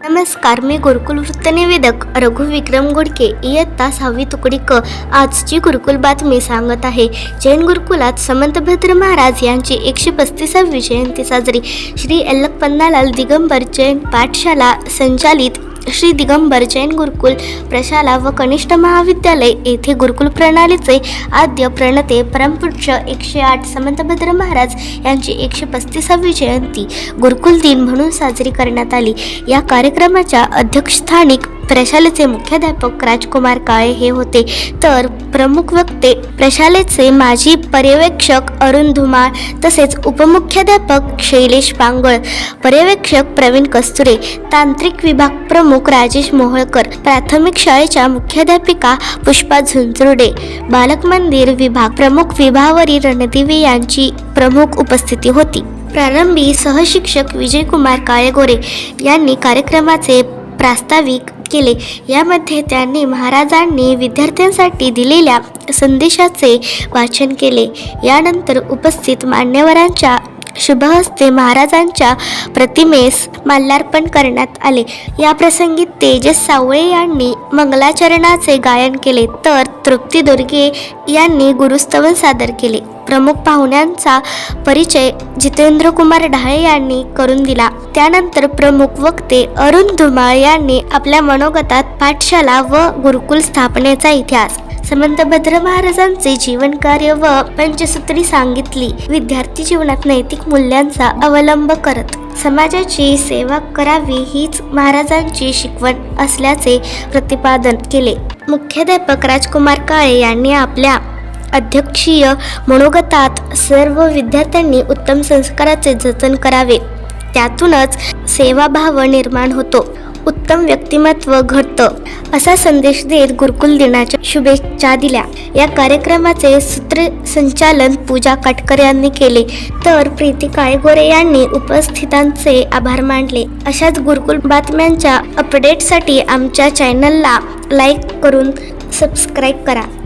नमस्कार, मी गुरुकुल वृत्तनिवेदक रघु विक्रम गुडके इयत्ता 6वी तुकडी क आजची गुरुकुल बातमी सांगत आहे. जैन गुरुकुलात समंतभद्र महाराज यांची 135वी जयंती साजरी. श्री एल्लप्पन्नालाल दिगंबर जैन पाठशाला संचालित श्री दिगंबर जैन गुरुकुल प्रशाला व कनिष्ठ महाविद्यालय येथे गुरुकुल प्रणालीचे आद्य प्रणेते परमपूज्य 108 समंतभद्र महाराज यांची 135वी जयंती गुरुकुल दिन म्हणून साजरी करण्यात आली. या कार्यक्रमाच्या अध्यक्षस्थानी प्रशालेचे मुख्याध्यापक राजकुमार काळे हे होते, तर प्रमुख वक्ते प्रशालेचे माजी पर्यवेक्षक अरुण धुमाळ, तसेच उपमुख्याध्यापक शैलेश पांगळ, पर्यवेक्षक प्रवीण कस्तुरे, तांत्रिक विभाग प्रमुख राजेश मोहोळकर, प्राथमिक शाळेच्या मुख्याध्यापिका पुष्पा झुंझुर्डे, बालक मंदिर विभाग प्रमुख विभावरी रणदिवे यांची प्रमुख उपस्थिती होती. प्रारंभी सहशिक्षक विजयकुमार काळेगोरे यांनी कार्यक्रमाचे प्रास्ताविक केले. यामध्ये त्यांनी महाराजांनी विद्यार्थ्यांसाठी दिलेल्या संदेशाचे वाचन केले. यानंतर उपस्थित मान्यवरांच्या शुभहस्ते महाराजांच्या प्रतिमेस माल्यार्पण करण्यात आले. या प्रसंगी तेजस सावळे यांनी मंगलाचरणाचे गायन केले, तर तृप्ती दुर्गे यांनी गुरुस्तवन सादर केले. प्रमुख पाहुण्यांचा परिचय जितेंद्रकुमार ढाळे यांनी करून दिला. त्यानंतर प्रमुख वक्ते अरुण धुमाळ यांनी आपल्या मनोगतात पाठशाला व गुरुकुल स्थापनेचा इतिहास, समंतभद्र महाराजांचे जीवन कार्य व पंचसूत्री सांगितली. विद्यार्थी जीवनात नैतिक मूल्यांचा अवलंब करत समाजाची सेवा करावी हीच महाराजांची शिकवण असल्याचे प्रतिपादन केले. मुख्याध्यापक राजकुमार काळे यांनी आपल्या अध्यक्षीय मनोगतात सर्व विद्यार्थ्यांनी उत्तम संस्काराचे जतन करावे, त्यातूनच सेवाभाव निर्माण होतो, उत्तम व्यक्तिमत्व घडतं, असा संदेश देत गुरुकुल दिनाच्या शुभेच्छा दिल्या. या कार्यक्रमाचे सूत्रसंचालन पूजा काटकर यांनी केले, तर प्रीती काळेगोरे यांनी उपस्थितांचे आभार मानले. अशाच गुरुकुल बातम्यांच्या अपडेटसाठी आमच्या चॅनलला लाईक करून सबस्क्राईब करा.